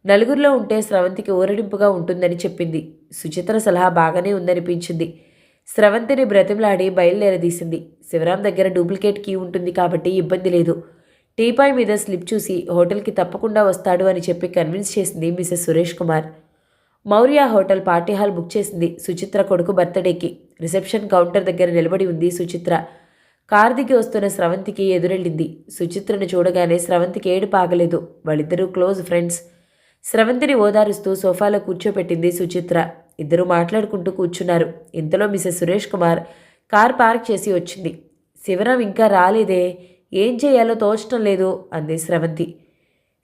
నలుగురిలో ఉంటే స్రవంతికి ఊరడింపుగా ఉంటుందని చెప్పింది. సుచిత్ర సలహా బాగానే ఉందనిపించింది. స్రవంతిని బ్రతిమలాడి బయలుదేరదీసింది. శివరాం దగ్గర డూప్లికేట్ కీ ఉంటుంది కాబట్టి ఇబ్బంది లేదు. టీపాయ్ మీద స్లిప్ చూసి హోటల్కి తప్పకుండా వస్తాడు అని చెప్పి కన్విన్స్ చేసింది Mrs Suresh Kumar. Maurya hotel party hall book చేసింది సుచిత్ర కొడుకు బర్త్డేకి. రిసెప్షన్ కౌంటర్ దగ్గర నిలబడి ఉంది సుచిత్ర. కారు దిగి వస్తున్న స్రవంతికి ఎదురెళ్ళింది. సుచిత్రను చూడగానే స్రవంతికి ఏడుపు ఆగలేదు. వాళ్ళిద్దరూ క్లోజ్ ఫ్రెండ్స్. స్రవంతిని ఓదారుస్తూ సోఫాలో కూర్చోపెట్టింది సుచిత్ర. ఇద్దరూ మాట్లాడుకుంటూ కూర్చున్నారు. ఇంతలో Mrs Suresh Kumar car park చేసి వచ్చింది. శివరాం ఇంకా రాలేదే, ఏం చేయాలో తోచటం లేదు అంది స్రవంతి.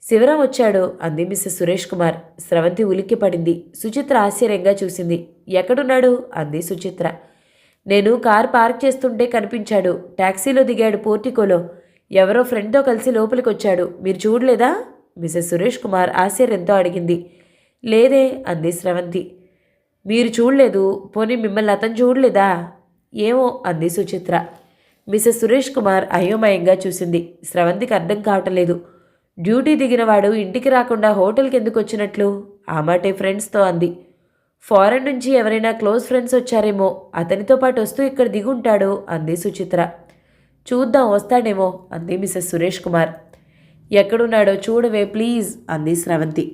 శివరాం వచ్చాడు అంది మిసెస్ సురేష్ కుమార్. స్రవంతి ఉలిక్కి పడింది. సుచిత్ర ఆశ్చర్యంగా చూసింది. ఎక్కడున్నాడు అంది సుచిత్ర. నేను కార్ పార్క్ చేస్తుంటే కనిపించాడు. టాక్సీలో దిగాడు పోర్టికోలో. ఎవరో ఫ్రెండ్తో కలిసి లోపలికి వచ్చాడు. మీరు చూడలేదా మిసెస్ సురేష్ కుమార్ ఆశ్చర్యంతో అడిగింది. లేదే అంది స్రవంతి. మీరు చూడలేదు? పోనీ మిమ్మల్ని అతను చూడలేదా? ఏమో అంది సుచిత్ర. మిసెస్ సురేష్ కుమార్ అయోమయంగా చూసింది. స్రవంతికి అర్థం కావటం లేదు. డ్యూటీ దిగినవాడు ఇంటికి రాకుండా హోటల్కి ఎందుకు వచ్చినట్లు? ఆ మాటే ఫ్రెండ్స్తో అంది. ఫారెన్ నుంచి ఎవరైనా క్లోజ్ ఫ్రెండ్స్ వచ్చారేమో, అతనితో పాటు వస్తూ ఇక్కడ దిగుంటాడు అంది సుచిత్ర. చూద్దాం, వస్తాడేమో అంది మిసెస్ సురేష్ కుమార్. ఎక్కడున్నాడో చూడవే ప్లీజ్ అంది స్రవంతి.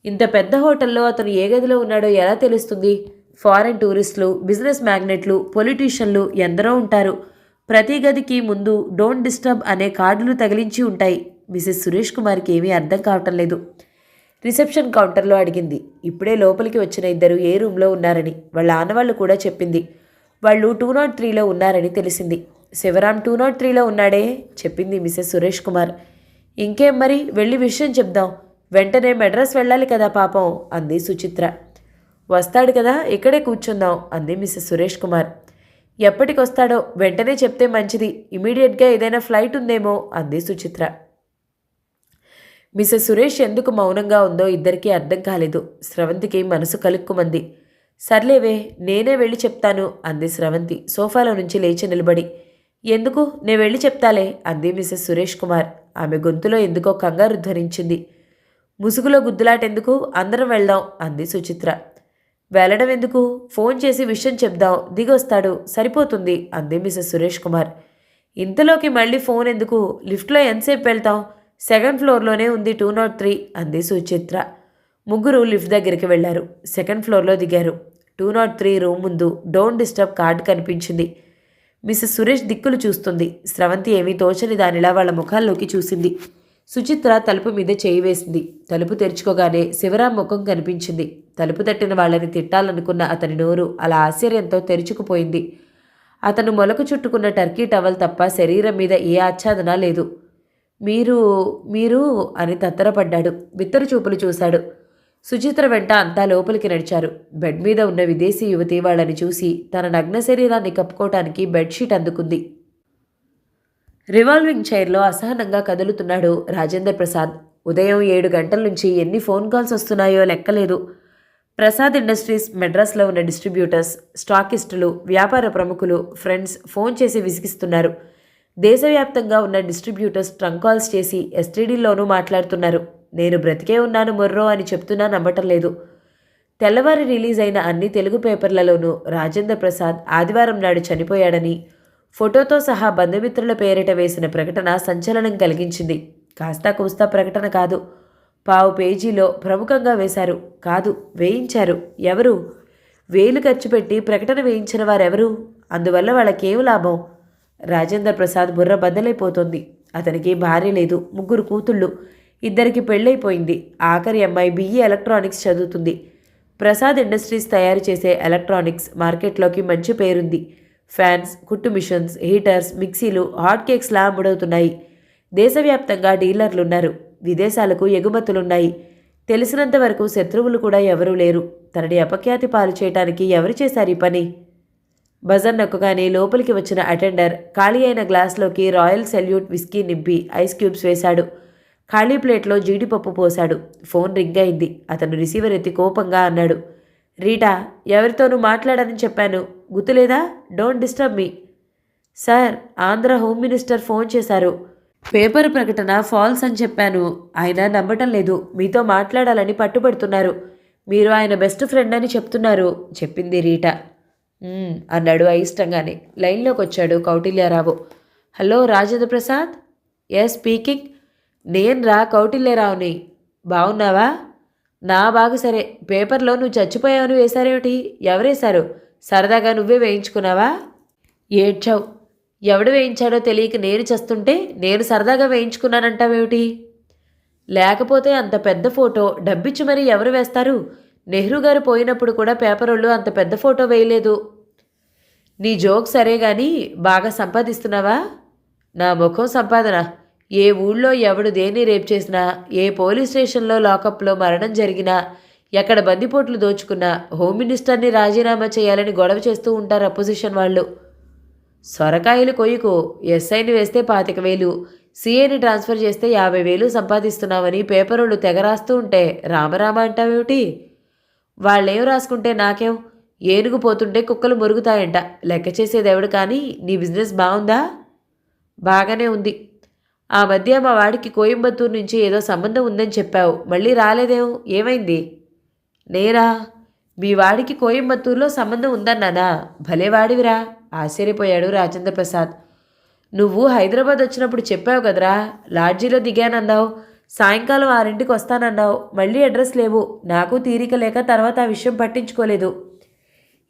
ఇంత పెద్ద హోటల్లో అతను ఏ గదిలో ఉన్నాడో ఎలా తెలుస్తుంది? ఫారెన్ టూరిస్టులు, బిజినెస్ మ్యాగ్నెట్లు, పొలిటీషియన్లు ఎందరో ఉంటారు. ప్రతి గదికి ముందు డోంట్ డిస్టర్బ్ అనే కార్డులు తగిలించి ఉంటాయి. మిసెస్ సురేష్ కుమార్కి ఏమీ అర్థం కావటం లేదు. రిసెప్షన్ కౌంటర్లో అడిగింది. ఇప్పుడే లోపలికి వచ్చిన ఇద్దరు ఏ రూమ్లో ఉన్నారని. వాళ్ళ ఆనవాళ్ళు కూడా చెప్పింది. వాళ్ళు 203లో ఉన్నారని తెలిసింది. శివరాం 203లో ఉన్నాడే చెప్పింది మిసెస్ సురేష్ కుమార్. ఇంకేం మరి, వెళ్ళి విషయం చెప్దాం. వెంటనే మెడ్రాస్ వెళ్ళాలి కదా పాపం అంది సుచిత్ర. వస్తాడు కదా, ఇక్కడే కూర్చుందాం అంది మిసెస్ సురేష్ కుమార్. ఎప్పటికొస్తాడో వెంటనే చెప్తే మంచిది. ఇమీడియట్గా ఏదైనా ఫ్లైట్ ఉందేమో అంది సుచిత్ర. మిసెస్ సురేష్ ఎందుకు మౌనంగా ఉందో ఇద్దరికీ అర్థం కాలేదు. స్రవంతికి మనసు కలుక్కుమంది. సర్లేవే, నేనే వెళ్ళి చెప్తాను అంది స్రవంతి సోఫాలో నుంచి లేచి నిలబడి. ఎందుకు, నేను వెళ్ళి చెప్తాలే అంది మిసెస్ సురేష్ కుమార్. ఆమె గొంతులో ఎందుకో కంగారు ధ్వనించింది. ముసుగులో గుద్దులాటెందుకు, అందరం వెళ్దాం అంది సుచిత్ర. వెళ్ళడం ఎందుకు, ఫోన్ చేసి విషయం చెప్దాం, దిగొస్తాడు, సరిపోతుంది అంది మిసెస్ సురేష్ కుమార్. ఇంతలోకి మళ్ళీ ఫోన్ ఎందుకు, లిఫ్ట్లో ఎంతసేపు వెళ్తాం, సెకండ్ ఫ్లోర్లోనే ఉంది 203 అంది సుచిత్ర. ముగ్గురు లిఫ్ట్ దగ్గరికి వెళ్లారు. సెకండ్ ఫ్లోర్లో దిగారు. 203 రూమ్ ముందు డోంట్ డిస్టర్బ్ కార్డు కనిపించింది. మిసెస్ సురేష్ దిక్కులు చూస్తుంది. స్రవంతి ఏమీ తోచని దానిలా వాళ్ళ ముఖాల్లోకి చూసింది. సుచిత్ర తలుపు మీద చేయి వేసింది. తలుపు తెరుచుకోగానే శివరాం ముఖం కనిపించింది. తలుపు తట్టిన వాళ్ళని తిట్టాలనుకున్న అతని నోరు అలా ఆశ్చర్యంతో తెరుచుకుపోయింది. అతను మొలకు చుట్టుకున్న టర్కీ టవల్ తప్ప శరీరం మీద ఏ ఆచ్ఛాదన లేదు. మీరు మీరు అని తత్తరపడ్డాడు. బిత్తరు చూపులు చూశాడు. సుచిత్ర వెంట అంతా లోపలికి నడిచారు. బెడ్ మీద ఉన్న విదేశీ యువతి వాళ్ళని చూసి తన నగ్న శరీరాన్ని కప్పుకోవటానికి బెడ్షీట్ అందుకుంది. రివాల్వింగ్ చైర్లో అసహనంగా కదులుతున్నాడు రాజేందర్ ప్రసాద్. ఉదయం 7 గంటల నుంచి ఎన్ని ఫోన్ కాల్స్ వస్తున్నాయో లెక్కలేదు. ప్రసాద్ ఇండస్ట్రీస్ మెడ్రాస్లో ఉన్న డిస్ట్రిబ్యూటర్స్, స్టాకిస్టులు, వ్యాపార ప్రముఖులు, ఫ్రెండ్స్ ఫోన్ చేసి విసిగిస్తున్నారు. దేశవ్యాప్తంగా ఉన్న డిస్ట్రిబ్యూటర్స్ ట్రంక్ కాల్స్ చేసి ఎస్టీడీలోనూ మాట్లాడుతున్నారు. నేను బ్రతికే ఉన్నాను మొర్రో అని చెప్తున్నా నమ్మటం లేదు. తెల్లవారి రిలీజ్ అయిన అన్ని తెలుగు పేపర్లలోనూ రాజేంద్ర ప్రసాద్ ఆదివారం నాడు చనిపోయాడని ఫోటోతో సహా బంధుమిత్రుల పేరిట వేసిన ప్రకటన సంచలనం కలిగించింది. కాస్తా కూస్తా ప్రకటన కాదు, 1/2 పేజీలో ప్రముఖంగా వేశారు. కాదు, వేయించారు. ఎవరు? వేలు ఖర్చు పెట్టి ప్రకటన వేయించిన వారెవరు? అందువల్ల వాళ్ళకేం లాభం? రాజేందర్ ప్రసాద్ బుర్ర బద్దలైపోతోంది. అతనికి భార్య లేదు, 3 కూతుళ్ళు, 2కి పెళ్ళైపోయింది. ఆఖరి అమ్మాయి BE ఎలక్ట్రానిక్స్ చదువుతుంది. ప్రసాద్ ఇండస్ట్రీస్ తయారు చేసే ఎలక్ట్రానిక్స్ మార్కెట్లోకి మంచి పేరుంది. ఫ్యాన్స్, కుట్టు మిషన్స్, హీటర్స్, మిక్సీలు, హాట్ కేక్స్లా అమ్ముడవుతున్నాయి. దేశవ్యాప్తంగా డీలర్లున్నారు. విదేశాలకు ఎగుమతులున్నాయి. తెలిసినంత వరకు శత్రువులు కూడా ఎవరూ లేరు. తనని అపఖ్యాతి పాలు చేయటానికి ఎవరు చేశారు ఈ పని? బజర్ నొక్కగానే లోపలికి వచ్చిన అటెండర్ ఖాళీ అయిన గ్లాస్లోకి రాయల్ సెల్యూట్ విస్కీ నింపి ఐస్ క్యూబ్స్ వేశాడు. ఖాళీ ప్లేట్లో జీడిపప్పు పోశాడు. ఫోన్ రింగ్ అయింది. అతను రిసీవర్ ఎత్తి కోపంగా అన్నాడు, రీటా, ఎవరితోనూ మాట్లాడని చెప్పాను, గుర్తులేదా? Don't disturb me. Sir, Andhra home minister phone చేశారు. పేపర్ ప్రకటన ఫాల్స్ అని చెప్పాను. ఆయన నమ్మటం లేదు. మీతో మాట్లాడాలని పట్టుబడుతున్నారు. మీరు ఆయన బెస్ట్ ఫ్రెండ్ అని చెప్తున్నారు, చెప్పింది రీటా. అన్నాడు అయిష్టంగానే. లైన్లోకి వచ్చాడు Kautilyarao. Hello Rajendra Prasad. Yes speaking. నేను రా కౌటిల్యరావుని. బాగున్నావా? నా బాగు సరే. పేపర్లో నువ్వు చచ్చిపోయావని వేశారేమిటి? ఎవరేశారు? సరదాగా నువ్వే వేయించుకున్నావా? ఏడ్చావు. ఎవడు వేయించాడో తెలియక నేను చస్తుంటే నేను సరదాగా వేయించుకున్నానంటావేమిటి? లేకపోతే అంత పెద్ద ఫోటో డబ్బిచ్చి మరీ ఎవరు వేస్తారు? నెహ్రూ గారు పోయినప్పుడు కూడా పేపరోళ్ళు అంత పెద్ద ఫోటో వేయలేదు. నీ జోక్ సరే గాని బాగా సంపాదిస్తున్నావా? నా ముఖం సంపాదన. ఏ ఊళ్ళో ఎవడు దేన్ని రేప్ చేసినా, ఏ పోలీస్ స్టేషన్లో లాకప్లో మరణం జరిగినా, ఎక్కడ బందిపోట్లు దోచుకున్నా హోమ్ మినిస్టర్ని రాజీనామా చేయాలని గొడవ చేస్తూ ఉంటారు అపోజిషన్ వాళ్ళు. సొరకాయలు కొయ్యకు. ఎస్ఐని వేస్తే 25,000, సీఏని ట్రాన్స్ఫర్ చేస్తే 50,000 సంపాదిస్తున్నామని పేపరోళ్ళు తెగరాస్తూ ఉంటే రామరామ అంటావేమిటి? వాళ్ళేం రాసుకుంటే నాకేం? ఏనుగు పోతుంటే కుక్కలు మురుగుతాయంట. లెక్క చేసేదెవడు కానీ నీ బిజినెస్ బాగుందా? బాగానే ఉంది. ఆ మధ్య మా వాడికి కోయంబత్తూరు నుంచి ఏదో సంబంధం ఉందని చెప్పావు. మళ్ళీ రాలేదేం? ఏమైంది? నేనా? మీ వాడికి కోయంబత్తూరులో సంబంధం ఉందన్నానా? భలేవాడివిరా, ఆశ్చర్యపోయాడు రాజేంద్ర ప్రసాద్. నువ్వు హైదరాబాద్ వచ్చినప్పుడు చెప్పావు కదరా, లాడ్జీలో దిగానన్నావు, సాయంకాలం 6ంటికి వస్తానన్నావు. మళ్ళీ అడ్రస్ లేవు. నాకు తీరిక లేక తర్వాత ఆ విషయం పట్టించుకోలేదు.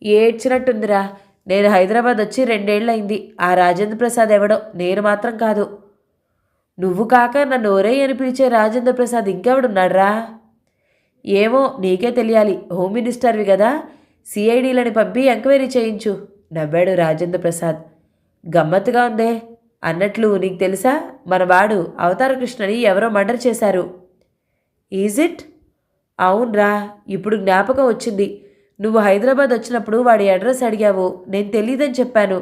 ఏడ్చినట్టుందిరా. నేను హైదరాబాద్ వచ్చి 2 ఏళ్ళయింది. ఆ రాజేంద్ర ప్రసాద్ ఎవడో, నేను మాత్రం కాదు. నువ్వు కాక నన్ను ఒరే అని పిలిచే రాజేంద్ర ప్రసాద్ ఇంకెవడున్నాడ్రా? ఏమో, నీకే తెలియాలి. హోమ్ మినిస్టర్వి కదా, సిఐడీలని పంపి ఎంక్వైరీ చేయించు, నవ్వాడు రాజేంద్ర ప్రసాద్. గమ్మత్తుగా ఉందే. అన్నట్లు నీకు తెలుసా, మన వాడు అవతార కృష్ణని ఎవరో మర్డర్ చేశారు. Is it? అవునరా, ఇప్పుడు జ్ఞాపకం వచ్చింది. నువ్వు హైదరాబాద్ వచ్చినప్పుడు వాడి అడ్రస్ అడిగావు. నేను తెలీదని చెప్పాను.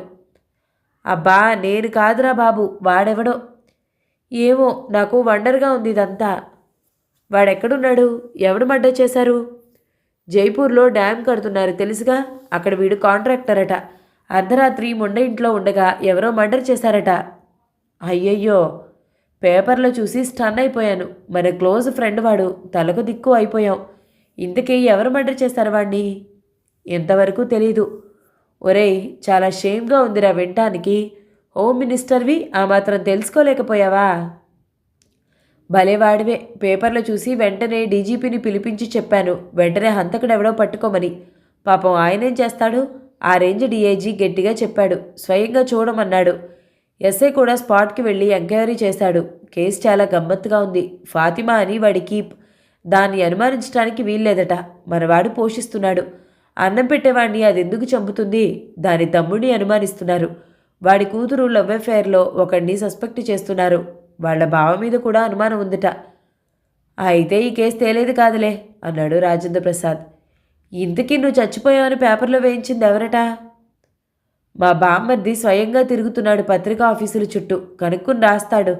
అబ్బా, నేను కాదురా బాబు, వాడెవడో. ఏమో, నాకు వండర్గా ఉంది ఇదంతా. వాడెక్కడున్నాడు? ఎవడు మర్డర్ చేశారు? జైపూర్లో డ్యామ్ కడుతున్నారు తెలుసుగా, అక్కడ వీడు కాంట్రాక్టర్ అట. అర్ధరాత్రి మొండ ఇంట్లో ఉండగా ఎవరో మర్డర్ చేశారట. అయ్యయ్యో, పేపర్లో చూసి స్టన్ అయిపోయాను. మన క్లోజ్ ఫ్రెండ్ వాడు. తలకు దిక్కు అయిపోయాం. ఇంతకీ ఎవరు మర్డర్ చేశారు వాడిని? ఎంతవరకు తెలీదు. ఒరేయ్, చాలా షేమ్గా ఉందిరా వినటానికి. హోమ్ మినిస్టర్వి, ఆ మాత్రం తెలుసుకోలేకపోయావా? భలేవాడివే. పేపర్లో చూసి వెంటనే డీజీపీని పిలిపించి చెప్పాను, వెంటనే హంతకుడెవడో పట్టుకోమని. పాపం ఆయనేం చేస్తాడు? ఆ రేంజ్ డీఐజీ గట్టిగా చెప్పాడు. స్వయంగా చూడమన్నాడు. ఎస్ఐ కూడా స్పాట్కి వెళ్ళి ఎంక్వైరీ చేశాడు. కేసు చాలా గమ్మత్తుగా ఉంది. ఫాతిమా అని వాడికి. దాన్ని అనుమానించడానికి వీల్లేదట. మనవాడు పోషిస్తున్నాడు. అన్నం పెట్టేవాడిని అది ఎందుకు చంపుతుంది? దాని తమ్ముడిని అనుమానిస్తున్నారు. వాడి కూతురు లవ్ అఫేర్లో ఒకడిని సస్పెక్ట్ చేస్తున్నారు. వాళ్ళ బావ మీద కూడా అనుమానం ఉందట. అయితే ఈ కేసు తేలేదు కాదులే, అన్నాడు రాజేంద్ర ప్రసాద్. ఇంతకీ నువ్వు చచ్చిపోయావని పేపర్లో వేయించింది ఎవరట? మా బామ్మర్ది స్వయంగా తిరుగుతున్నాడు పత్రికా ఆఫీసుల చుట్టూ. కనుక్కుని రాస్తాడు.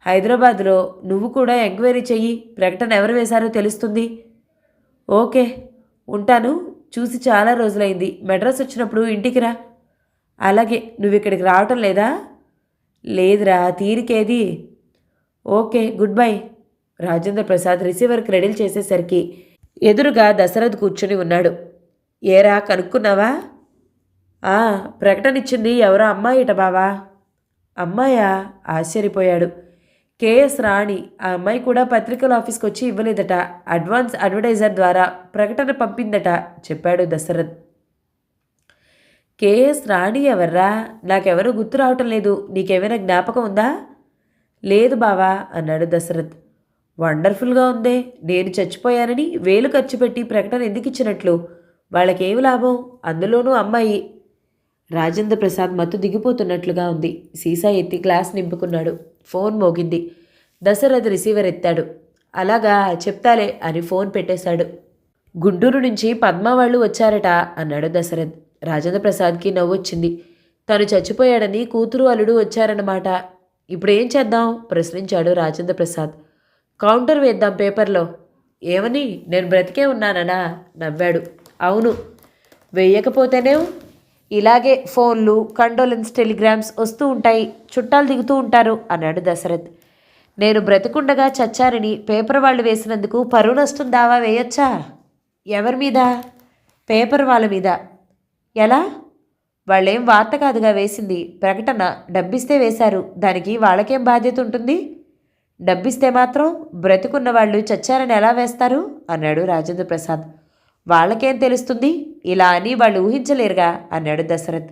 హైదరాబాద్లో నువ్వు కూడా ఎంక్వైరీ చెయ్యి. ప్రకటన ఎవరు వేశారో తెలుస్తుంది. ఓకే, ఉంటాను. చూసి చాలా రోజులైంది. మెడ్రాస్ వచ్చినప్పుడు ఇంటికి రా. అలాగే. నువ్వు ఇక్కడికి రావటం లేదా? లేదురా, తీరికేది. Okay, good bye. Rajendra Prasad రిసీవర్కి రెడీలు చేసేసరికి ఎదురుగా దశరథ్ కూర్చుని ఉన్నాడు. ఏరా, కనుక్కున్నావా? ప్రకటన ఇచ్చింది ఎవరో అమ్మాయిట బావా. అమ్మాయా? ఆశ్చర్యపోయాడు. కేఎస్ రాణి. ఆ అమ్మాయి కూడా పత్రికల ఆఫీస్కి వచ్చి ఇవ్వలేదట. అడ్వాన్స్ అడ్వర్టైజర్ ద్వారా ప్రకటన పంపిందట, చెప్పాడు దశరథ్. కేఎస్ రాణి ఎవర్రా? నాకెవరూ గుర్తు రావటం లేదు. నీకేమైనా జ్ఞాపకం ఉందా? లేదు బావా, అన్నాడు దశరథ్. వండర్ఫుల్గా ఉందే. నేను చచ్చిపోయానని 1000 ఖర్చు పెట్టి ప్రకటన ఎందుకు ఇచ్చినట్లు? వాళ్ళకేమి లాభం? అందులోనూ అమ్మాయి. రాజేంద్ర ప్రసాద్ మత్తు దిగిపోతున్నట్లుగా ఉంది. సీసా ఎత్తి గ్లాస్ నింపుకున్నాడు. ఫోన్ మోగింది. దశరథ్ రిసీవర్ ఎత్తాడు. అలాగా, చెప్తాలే అని ఫోన్ పెట్టేశాడు. గుంటూరు నుంచి పద్మ వాళ్ళు వచ్చారట, అన్నాడు దశరథ్. రాజేంద్ర ప్రసాద్కి నవ్వొచ్చింది. తను చచ్చిపోయాడని కూతురు అల్లుడు వచ్చారన్నమాట. ఇప్పుడు ఏం చేద్దాం ప్రశ్నించాడు రాజేంద్ర ప్రసాద్. కౌంటర్ వేద్దాం పేపర్లో. ఏమని? నేను బ్రతికే ఉన్నాననా? నవ్వాడు. అవును. వేయకపోతేనే ఇలాగే ఫోన్లు కండోలెన్స్ టెలిగ్రామ్స్ వస్తూ ఉంటాయి, చుట్టాలు దిగుతూ ఉంటారు అన్నాడు దశరథ్. నేను బ్రతికుండగా చచ్చారని పేపర్ వాళ్ళు వేసినందుకు పరువు నష్టం దావా వేయొచ్చా? ఎవరి మీద? పేపర్ వాళ్ళ మీద. ఎలా? వాళ్ళేం వార్త కాదుగా వేసింది, ప్రకటన. డబ్బిస్తే వేశారు, దానికి వాళ్ళకేం బాధ్యత ఉంటుంది? డబ్బిస్తే మాత్రం బ్రతికున్న వాళ్ళు చచ్చారని ఎలా వేస్తారు అన్నాడు రాజేంద్ర ప్రసాద్. వాళ్ళకేం తెలుస్తుంది, ఇలా అని వాళ్ళు ఊహించలేరుగా అన్నాడు దశరథ్.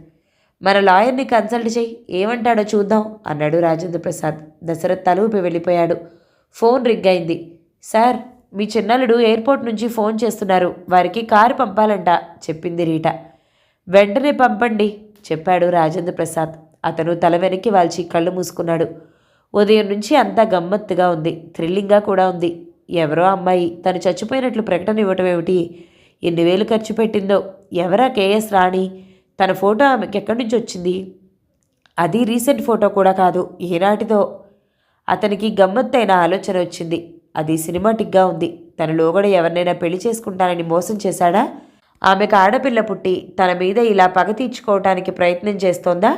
మన లాయర్ని కన్సల్ట్ చేయి, ఏమంటాడో చూద్దాం అన్నాడు రాజేంద్ర ప్రసాద్. దశరథ్ తలూపి వెళ్ళిపోయాడు. ఫోన్ రింగ్ అయింది. సార్, మీ చిన్నల్లుడు ఎయిర్పోర్ట్ నుంచి ఫోన్ చేస్తున్నారు, వారికి కారు పంపాలంట చెప్పింది రీట. వెంటనే పంపండి చెప్పాడు రాజేంద్ర ప్రసాద్. అతను తల వెనక్కి వాల్చి కళ్ళు మూసుకున్నాడు. ఉదయం నుంచి అంతా గమ్మత్తుగా ఉంది, థ్రిల్లింగ్గా కూడా ఉంది. ఎవరో అమ్మాయి తను చచ్చిపోయినట్లు ప్రకటన ఇవ్వటం ఏమిటి? ఎన్ని వేలు ఖర్చు పెట్టిందో. ఎవరా కేఎస్ రాణి? తన ఫోటో ఆమెకి ఎక్కడి నుంచి వచ్చింది? అది రీసెంట్ ఫోటో కూడా కాదు, ఏనాటిదో. అతనికి గమ్మత్తైన ఆలోచన వచ్చింది. అది సినిమాటిక్గా ఉంది. తన లోగడ ఎవరినైనా పెళ్లి చేసుకుంటానని మోసం చేశాడా? ఆమెకు ఆడపిల్ల పుట్టి తన మీద ఇలా పగ తీర్చుకోవటానికి ప్రయత్నం చేస్తోందా?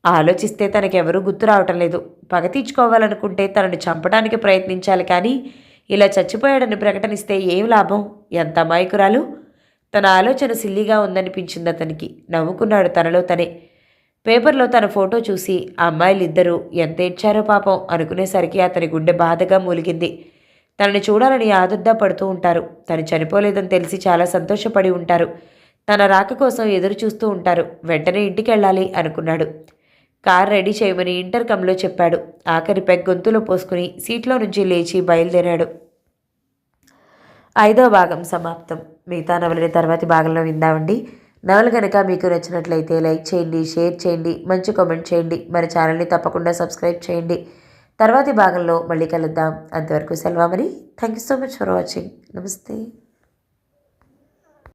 ఆలోచిస్తే తనకెవరూ గుర్తు రావటం లేదు. పగ తీర్చుకోవాలనుకుంటే తనని చంపడానికి ప్రయత్నించాలి, కానీ ఇలా చచ్చిపోయాడని ప్రకటనిస్తే ఏం లాభం? ఎంత అమాయకురాలు! తన ఆలోచన సిల్లీగా ఉందనిపించింది అతనికి. నవ్వుకున్నాడు తనలో తనే. పేపర్లో తన ఫోటో చూసి ఆ అమ్మాయిలిద్దరూ ఎంత ఏడ్చారో పాపం అనుకునేసరికి అతని గుండె బాధగా మూలిగింది. తనని చూడాలని ఆదుర్దా పడుతూ ఉంటారు. తను చనిపోలేదని తెలిసి చాలా సంతోషపడి ఉంటారు. తన రాక కోసం ఎదురు చూస్తూ ఉంటారు. వెంటనే ఇంటికి వెళ్ళాలి అనుకున్నాడు. కార్ రెడీ చేయమని ఇంటర్కమ్లో చెప్పాడు. ఆఖరి పెగ్ గొంతులో పోసుకుని సీట్లో నుంచి లేచి బయలుదేరాడు. 5వ భాగం సమాప్తం. మిగతా నవలని తర్వాతి భాగంలో విందామండి. నవల కనుక మీకు నచ్చినట్లయితే లైక్ చేయండి, షేర్ చేయండి, మంచి కామెంట్ చేయండి. మన ఛానల్ని తప్పకుండా సబ్స్క్రైబ్ చేయండి. తర్వాతి భాగంలో మళ్ళీ కలుద్దాం. అంతవరకు సెలవు మరి. Thank you so much for watching. నమస్తే.